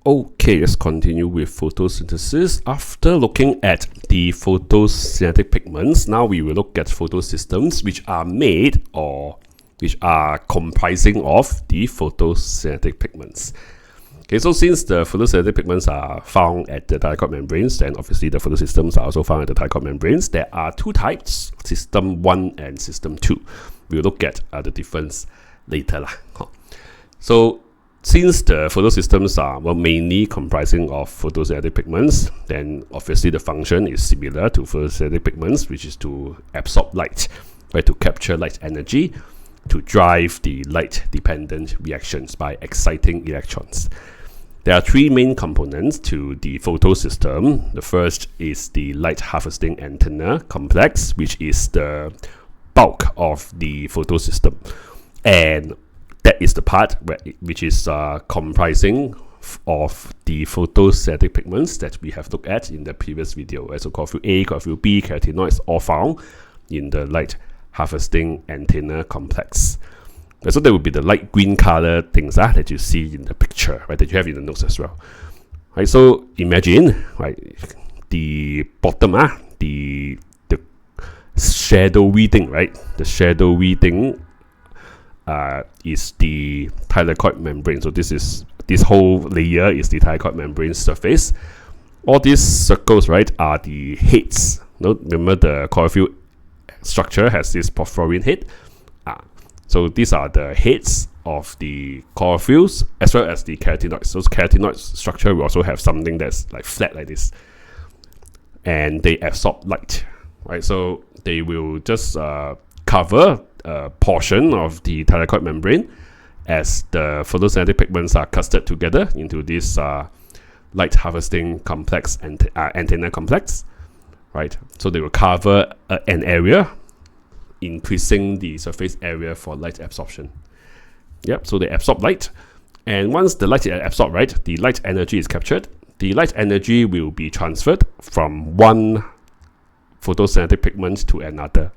Okay, let's continue with photosynthesis. After looking at the photosynthetic pigments, now we will look at photosystems which are made or which are comprising of the photosynthetic pigments. Okay, so since the photosynthetic pigments are found at the thallicoid membranes, then obviously the photosystems are also found at the thallicoid membranes. There are two types, system 1 and system 2. We'll look at the difference later. So since the photosystems are mainly comprising of photosynthetic pigments, then obviously the function is similar to photosynthetic pigments, which is to absorb light, right, to capture light energy, to drive the light-dependent reactions by exciting electrons. There are three main components to the photosystem. The first is the light harvesting antenna complex, which is the bulk of the photosystem, and that is the part which is comprising of the photosynthetic pigments that we have looked at in the previous video. So chlorophyll A, chlorophyll B, carotenoids all found in the light harvesting antenna complex. So there will be the light green color things that you see in the picture, right, that you have in the notes as well. Right, so imagine, right, the bottom, the shadowy thing, right? The shadowy thing is the thallicoid membrane. So this whole layer is the thallicoid membrane surface. All these circles, right, are the heads. Remember the chlorophyll structure has this porphyrin head. So these are the heads of the chlorophylls as well as the carotenoids. Those carotenoid structure will also have something that's like flat like this, and they absorb light, right? So they will just cover a portion of the thallicoid membrane as the photosynthetic pigments are clustered together into this light harvesting complex and antenna complex, right? So they will cover an area, increasing the surface area for light absorption. Yep, so they absorb light, and once the light is absorbed, right, the light energy is captured. The light energy will be transferred from one photosynthetic pigment to another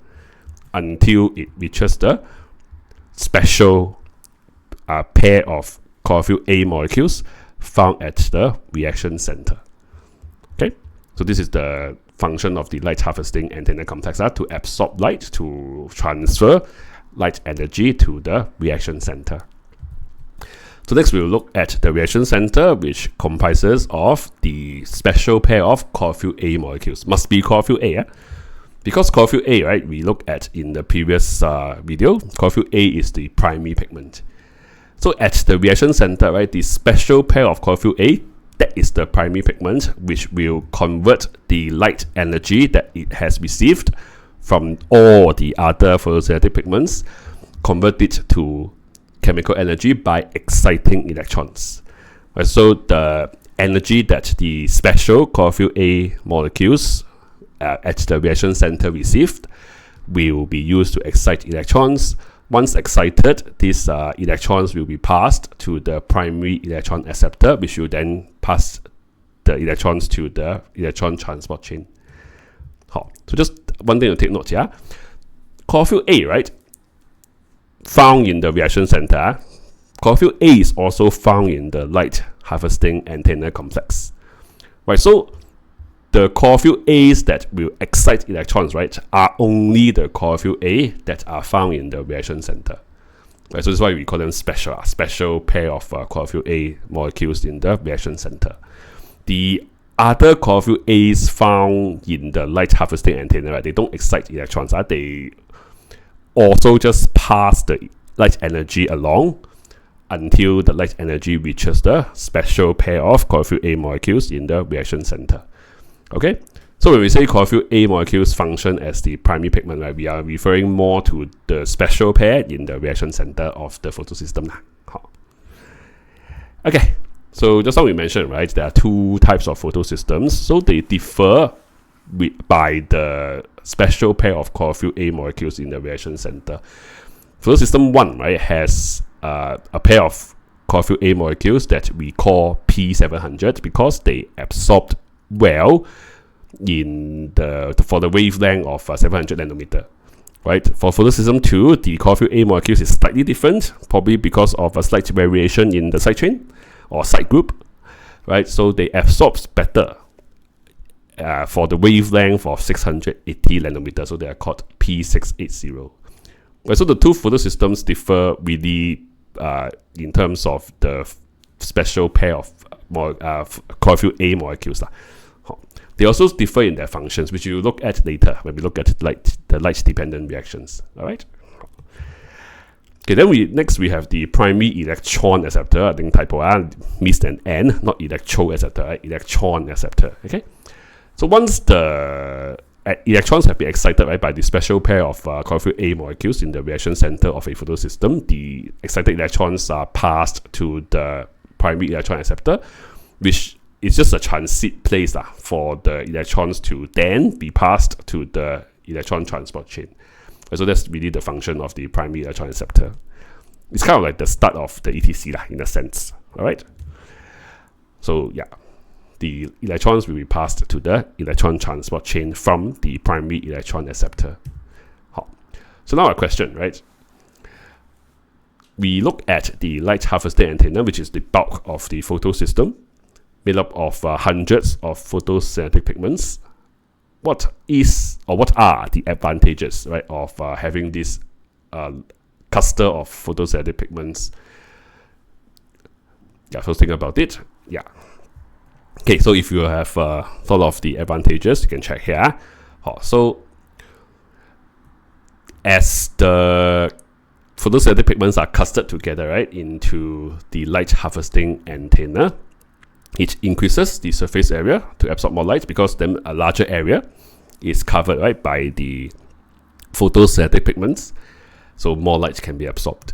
until it reaches the special pair of chlorophyll A molecules found at the reaction center. Okay, so this is the function of the light harvesting antenna complex, to absorb light, to transfer light energy to the reaction center. So next we'll look at the reaction center, which comprises of the special pair of chlorophyll A molecules. Must be chlorophyll A, because chlorophyll A, right, we looked at in the previous video, chlorophyll A is the primary pigment. So at the reaction center, right, the special pair of chlorophyll A, that is the primary pigment, which will convert the light energy that it has received from all the other photosynthetic pigments, convert it to chemical energy by exciting electrons. Right, so the energy that the special chlorophyll A molecules at the reaction center received will be used to excite electrons. Once excited, these electrons will be passed to the primary electron acceptor, which will then pass the electrons to the electron transport chain. So just one thing to take note here. Chlorophyll A, right, found in the reaction center. Chlorophyll A is also found in the light harvesting antenna complex. Right, so the chlorophyll A's that will excite electrons, right, are only the chlorophyll A that are found in the reaction center. Right, so that's why we call them special, a special pair of chlorophyll A molecules in the reaction center. The other chlorophyll A's found in the light harvesting antenna, right, they don't excite electrons. They also just pass the light energy along until the light energy reaches the special pair of chlorophyll A molecules in the reaction center. Okay, so when we say chlorophyll A molecules function as the primary pigment, right, we are referring more to the special pair in the reaction center of the photosystem. Okay, so just now we mentioned, right, there are two types of photosystems, so they differ by the special pair of chlorophyll A molecules in the reaction center. Photosystem 1, right, has a pair of chlorophyll A molecules that we call P700 because they absorbed well for the wavelength of 700 nanometer. Right, for photosystem 2, the chlorophyll A molecules is slightly different, probably because of a slight variation in the side chain or side group. right? So they absorb better for the wavelength of 680 nanometers. So they are called P680. Right, so the two photosystems differ really in terms of the special pair of chlorophyll A molecules. They also differ in their functions, which you will look at later when we look at the light-dependent reactions. All right. Okay, then next we have the primary electron acceptor. I think typo missed an N, not electro acceptor, right? Electron acceptor. Okay. So once the electrons have been excited, right, by the special pair of chlorophyll A molecules in the reaction center of a photosystem, the excited electrons are passed to the primary electron acceptor, which is just a transit place for the electrons to then be passed to the electron transport chain. So that's really the function of the primary electron acceptor. It's kind of like the start of the ETC in a sense. All right. So yeah, the electrons will be passed to the electron transport chain from the primary electron acceptor. So now a question, right? We look at the light harvesting antenna, which is the bulk of the photosystem, made up of hundreds of photosynthetic pigments. What are the advantages, right, of having this cluster of photosynthetic pigments? Yeah, so think about it. Yeah. Okay, so if you have thought of the advantages, you can check here. So as the photosynthetic pigments are clustered together, right, into the light harvesting antenna, it increases the surface area to absorb more light, because then a larger area is covered, right, by the photosynthetic pigments, so more light can be absorbed.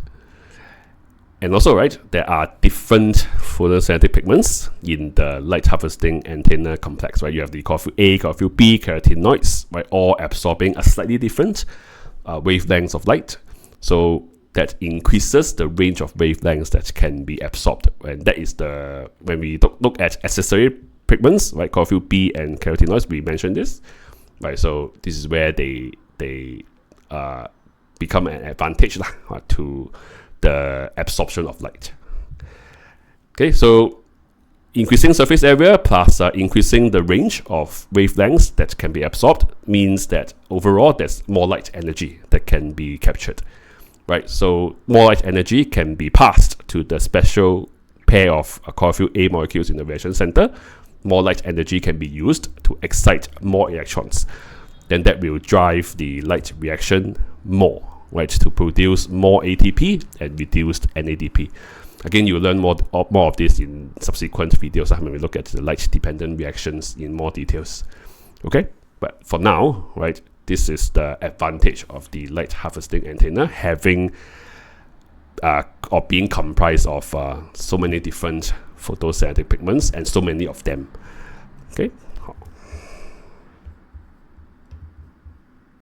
And also, right, there are different photosynthetic pigments in the light harvesting antenna complex, right? You have the chlorophyll A, chlorophyll B, carotenoids, right, all absorbing a slightly different wavelengths of light. So that increases the range of wavelengths that can be absorbed. And that is when we look at accessory pigments, right, chlorophyll B and carotenoids, we mentioned this, right? So this is where they become an advantage to the absorption of light. Okay, so increasing surface area plus increasing the range of wavelengths that can be absorbed means that overall there's more light energy that can be captured. Right, so more light energy can be passed to the special pair of chlorophyll A molecules in the reaction center. More light energy can be used to excite more electrons. Then that will drive the light reaction more, right, to produce more ATP and reduced NADP. Again, you will learn more of this in subsequent videos when we look at the light-dependent reactions in more details. Okay, but for now, right, this is the advantage of the light harvesting antenna having or being comprised of so many different photosynthetic pigments and so many of them. Okay.